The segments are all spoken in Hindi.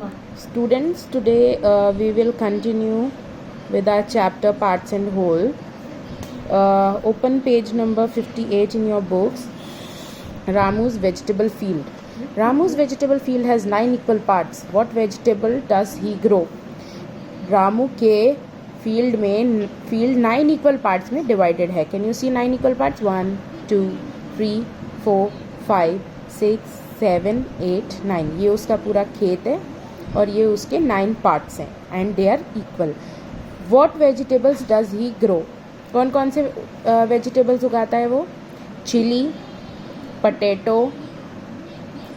Students, today we will continue with our chapter Parts and Whole. Open page number 58 in your books. Ramu's vegetable field. Ramu's vegetable field has 9 equal parts. What vegetable does he grow? Ramu के फील्ड 9 इक्वल पार्ट्स में डिवाइडेड है. Can you see 9 equal parts? 1 2 3 4 5 6 7 8 9. ये उसका पूरा खेत है और ये उसके 9 पार्ट्स हैं and they are equal. What vegetables does he grow? कौन कौन से वेजिटेबल्स उगाता है वो? Chilli, potato,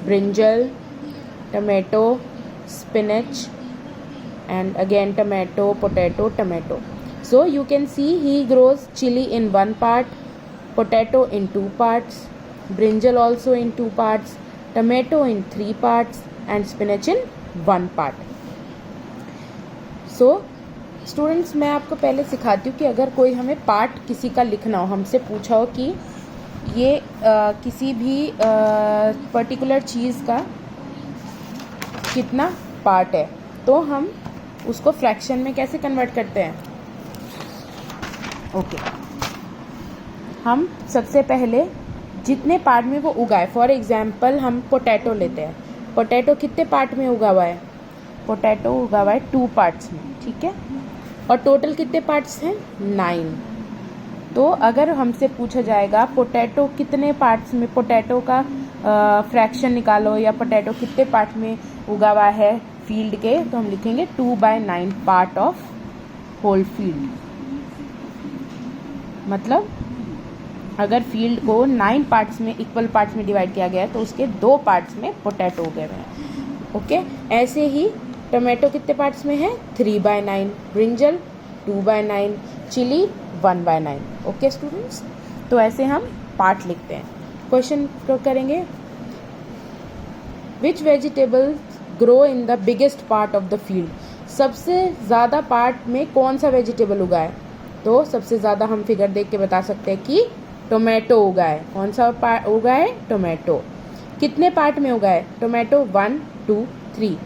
brinjal, tomato, spinach, and again tomato, potato, tomato. So you can see he grows chili in 1 part, potato in 2 parts, brinjal also in 2 parts, tomato in 3 parts and spinach in 1 part. So students, मैं आपको पहले सिखाती हूँ कि अगर कोई हमें पार्ट किसी का लिखना हो, हमसे पूछा हो कि ये किसी भी पर्टिकुलर चीज़ का कितना पार्ट है, तो हम उसको फ्रैक्शन में कैसे कन्वर्ट करते हैं? ओके, हम सबसे पहले जितने पार्ट में वो उगाए, फॉर एग्जांपल हम पोटैटो लेते हैं. पोटैटो कितने पार्ट में उगा हुआ है? पोटैटो उगा हुआ है 2 पार्ट्स में, ठीक है. और टोटल कितने पार्ट्स हैं? 9. तो अगर हमसे पूछा जाएगा पोटैटो कितने पार्ट्स में, पोटैटो का फ्रैक्शन निकालो या पोटैटो कितने पार्ट में उगा हुआ है फील्ड के, तो हम लिखेंगे 2/9 पार्ट ऑफ होल फील्ड. मतलब अगर फील्ड को 9 पार्ट्स में, इक्वल पार्ट्स में डिवाइड किया गया है, तो उसके 2 पार्ट्स में पोटैटो उगे हुए हैं. ओके, ऐसे ही टोमेटो कितने पार्ट्स में है? 3/9, ब्रिंजल 2/9, चिली 1/9. ओके स्टूडेंट्स, तो ऐसे हम पार्ट लिखते हैं. क्वेश्चन करेंगे, which vegetable grow in the biggest part of the field? सबसे ज़्यादा पार्ट में कौन सा वेजिटेबल उगा है? तो सबसे ज़्यादा हम फिगर देख के बता सकते हैं कि टोमेटो उगा है. कौन सा पार्ट उगा है? टोमेटो. कितने पार्ट में उगा है टोमेटो? 1 2 3.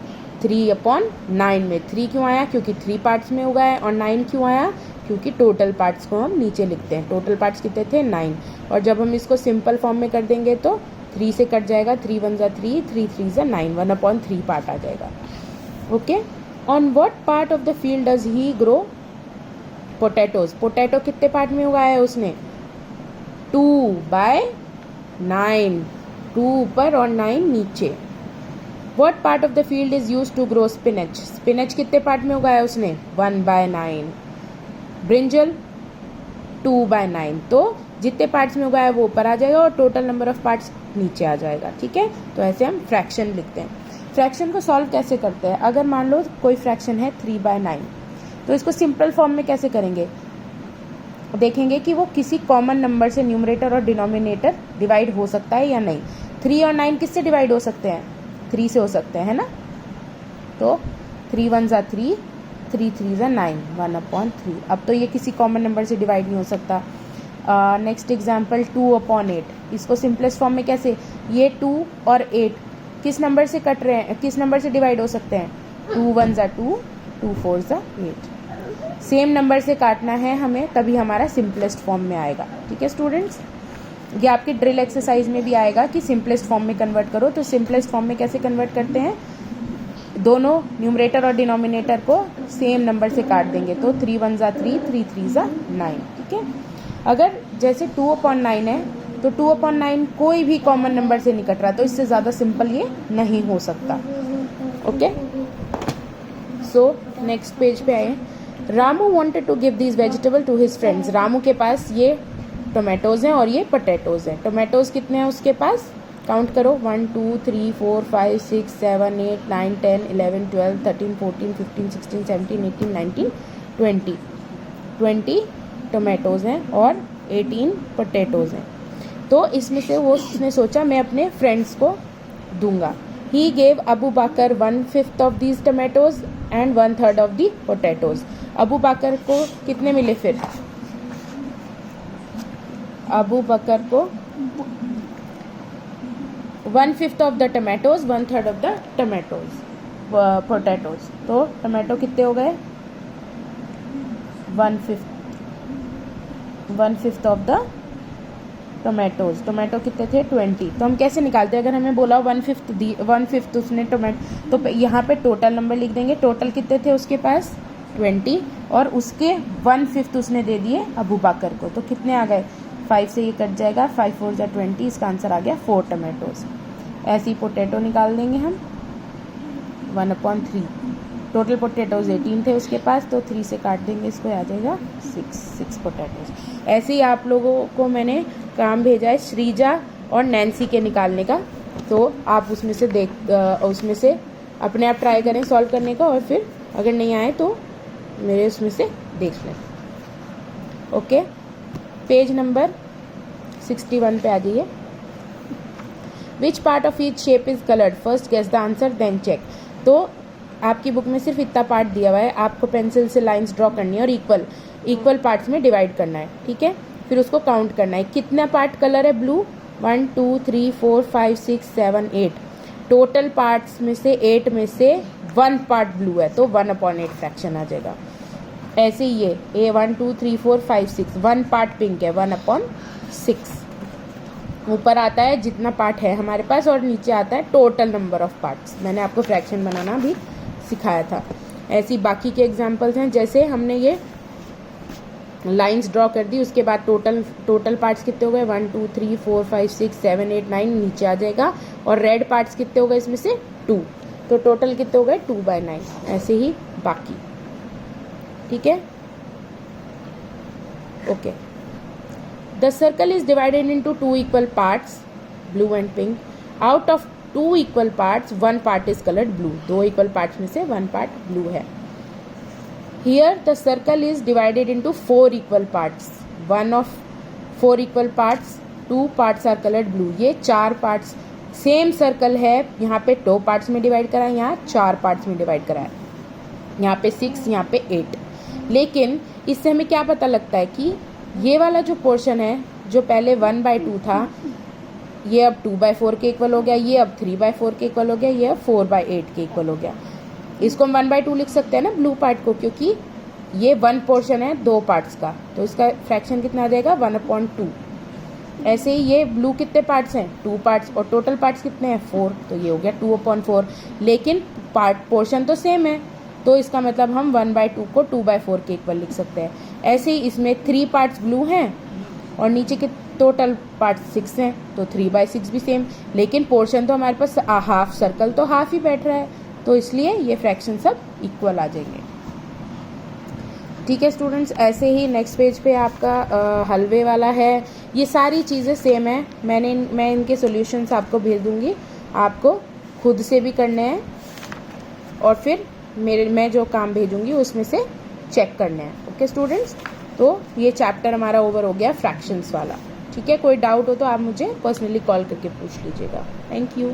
3/9 में 3 क्यों आया? क्योंकि 3 पार्ट्स में उगा है. और 9 क्यों आया? क्योंकि टोटल पार्ट्स को हम नीचे लिखते हैं. टोटल पार्ट्स कितने थे? 9. और जब हम इसको सिंपल फॉर्म में कर देंगे तो 3 से कट जाएगा. 3 1 जा 3, 3 3 जा 9, 1/3 पार्ट आ जाएगा. Okay, on what part of the field does he grow potatoes? Potato कितने पार्ट में उगाया है उसने? 2/9. 2 ऊपर और 9 नीचे. What part of the field is used to grow spinach? Spinach कितने पार्ट में उगाया उसने? 1/9. ब्रिंजल 2/9. तो जितने पार्ट्स में उगाया वो ऊपर आ जाएगा और टोटल नंबर ऑफ पार्ट्स नीचे आ जाएगा. ठीक है, तो ऐसे हम फ्रैक्शन लिखते हैं. फ्रैक्शन को सॉल्व कैसे करते हैं? अगर मान लो कोई फ्रैक्शन है 3/9, तो इसको सिंपल फॉर्म में कैसे करेंगे? देखेंगे कि वो किसी कॉमन नंबर से न्यूमरेटर और डिनोमिनेटर डिवाइड हो सकता है या नहीं. 3 और 9 किससे डिवाइड हो सकते हैं? 3 से हो सकते हैं, है ना. तो 3 1 जा 3, 3 3 जा 9, 1/3. अब तो ये किसी कॉमन नंबर से डिवाइड नहीं हो सकता. Next example 2/8. इसको सिंपलेस्ट फॉर्म में कैसे? ये 2 और 8 किस नंबर से कट रहे हैं, किस नंबर से डिवाइड हो सकते हैं? 2 1 जा 2, 2 4 जा 8. सेम नंबर से काटना है हमें, तभी हमारा सिंपलेस्ट फॉर्म में आएगा. ठीक है स्टूडेंट्स, ये आपकी ड्रिल एक्सरसाइज में भी आएगा कि सिंपलेस्ट फॉर्म में कन्वर्ट करो. तो सिंपलेस्ट फॉर्म में कैसे कन्वर्ट करते हैं? दोनों न्यूमरेटर और डिनोमिनेटर को सेम नंबर से काट देंगे. तो 3 1 जा 3, 3 3 जा 9. ठीक है, अगर जैसे 2/9 है तो 2/9 कोई भी कॉमन नंबर से नहीं कट रहा, तो इससे ज़्यादा सिंपल ये नहीं हो सकता. ओके, सो नेक्स्ट पेज पे आए. Ramu wanted to give these vegetable to his friends. Ramu के पास ये टोमेटोज़ हैं और ये पोटैटोज़ हैं. टोमेटोज़ कितने हैं उसके पास? काउंट करो. 1 2 3 4 5 6 7 8 9 10 11 12 13 14 15 16 17 18 19 20. 20 टोमेटोज़ हैं और 18 पोटैटोज़ हैं. तो इसमें से वो उसने सोचा मैं अपने फ्रेंड्स को दूंगा. He gave Abu Bakr 1/5 of these tomatoes and 1/3 of the potatoes. Abu Bakr को कितने मिले फिर? अबू बकर को 1/5 of the tomatoes, 1/3 of the tomatoes. Potatoes, तो टमाटो कितने हो गए 1/5 ऑफ द टोमेटोज। टोमेटो कितने थे 20। तो हम कैसे निकालते हैं, अगर हमें बोला 1/5 उसने टोमेटो, तो यहाँ पे टोटल नंबर लिख देंगे। टोटल कितने थे उसके पास 20 और उसके 1/5 उसने दे दिए अबू बकर को, तो कितने आ गए 5 से ये कट जाएगा, 5 4 जा 20, इसका आंसर आ गया 4 टमाटोज। ऐसे ही पोटैटो निकाल देंगे हम 1/3। टोटल पोटैटोज 18 थे उसके पास, तो 3 से काट देंगे इसको, आ जाएगा 6 पोटैटोज। ऐसे ही आप लोगों को मैंने काम भेजा है श्रीजा और नैन्सी के निकालने का, तो आप उसमें से अपने आप ट्राई करें सॉल्व करने का, और फिर अगर नहीं आए तो मेरे उसमें से देख लें। ओके, पेज नंबर 61 पे आ जाइए। Which part of each shape is coloured, first guess the answer then check. तो आपकी बुक में सिर्फ इतना पार्ट दिया हुआ है, आपको पेंसिल से लाइंस ड्रॉ करनी है और इक्वल पार्ट्स में डिवाइड करना है, ठीक है। फिर उसको काउंट करना है कितना पार्ट कलर है ब्लू, 1 2 3 4 5 6 7 8। टोटल पार्ट्स में से 8 में से 1 पार्ट ब्लू है, तो 1/8 फ्रैक्शन आ जाएगा। ऐसे ही ये 1 2 3 4 5 6, 1 पार्ट पिंक है, 1/6। ऊपर आता है जितना पार्ट है हमारे पास और नीचे आता है टोटल नंबर ऑफ पार्ट्स। मैंने आपको फ्रैक्शन बनाना भी सिखाया था। ऐसी बाकी के एग्जांपल्स हैं, जैसे हमने ये लाइंस ड्रॉ कर दी, उसके बाद टोटल पार्ट्स कितने हो गए 1 2 3 4 5 6 7 8 9, नीचे आ जाएगा। और रेड पार्ट्स कितने हो गए इसमें से 2, तो टोटल कितने हो गए 2/9। ऐसे ही बाकी, ठीक है। Okay, the circle is divided into 2 equal parts, blue and pink. Out of 2 equal parts 1 part is coloured blue. 2 equal parts में से 1 पार्ट ब्लू है। Here the circle is divided into 4 equal parts. One of 4 equal parts, 2 parts are colored blue. ये 4 parts सेम सर्कल है, यहाँ पे 2 पार्ट्स में डिवाइड करा है, यहाँ 4 पार्ट्स में डिवाइड करा है, यहाँ पे 6, यहाँ पे 8। लेकिन इससे हमें क्या पता लगता है कि ये वाला जो पोर्शन है जो पहले 1/2 था, ये अब 2/4 के इक्वल हो गया, ये अब 3/4 के इक्वल हो गया, ये अब 4/8 के इक्वल हो गया। इसको हम 1/2 लिख सकते हैं ना ब्लू पार्ट को, क्योंकि ये 1 पोर्शन है 2 पार्ट्स का, तो इसका फ्रैक्शन कितना आ जाएगा 1/2। ऐसे ही ये ब्लू कितने पार्ट्स हैं 2 पार्ट्स, और टोटल पार्ट्स कितने हैं 4, तो ये हो गया 2/4। लेकिन पोर्शन तो सेम है, तो इसका मतलब हम 1/2 को 2/4 के इक्वल लिख सकते हैं। ऐसे ही इसमें 3 पार्ट्स ब्लू हैं और नीचे के टोटल पार्ट्स 6 हैं, तो 3/6 भी सेम। लेकिन पोर्शन तो हमारे पास हाफ, सर्कल तो हाफ ही बैठ रहा है, तो इसलिए ये फ्रैक्शन सब इक्वल आ जाएंगे। ठीक है स्टूडेंट्स, ऐसे ही नेक्स्ट पेज पे आपका हलवे वाला है। ये सारी चीज़ें सेम है, मैं इनके सॉल्यूशंस आपको भेज दूंगी, आपको खुद से भी करने हैं और फिर मैं जो काम भेजूंगी उसमें से चेक करने हैं। ओके स्टूडेंट्स, तो ये चैप्टर हमारा ओवर हो गया फ्रैक्शंस वाला। ठीक है, कोई डाउट हो तो आप मुझे पर्सनली कॉल करके पूछ लीजिएगा। Thank you.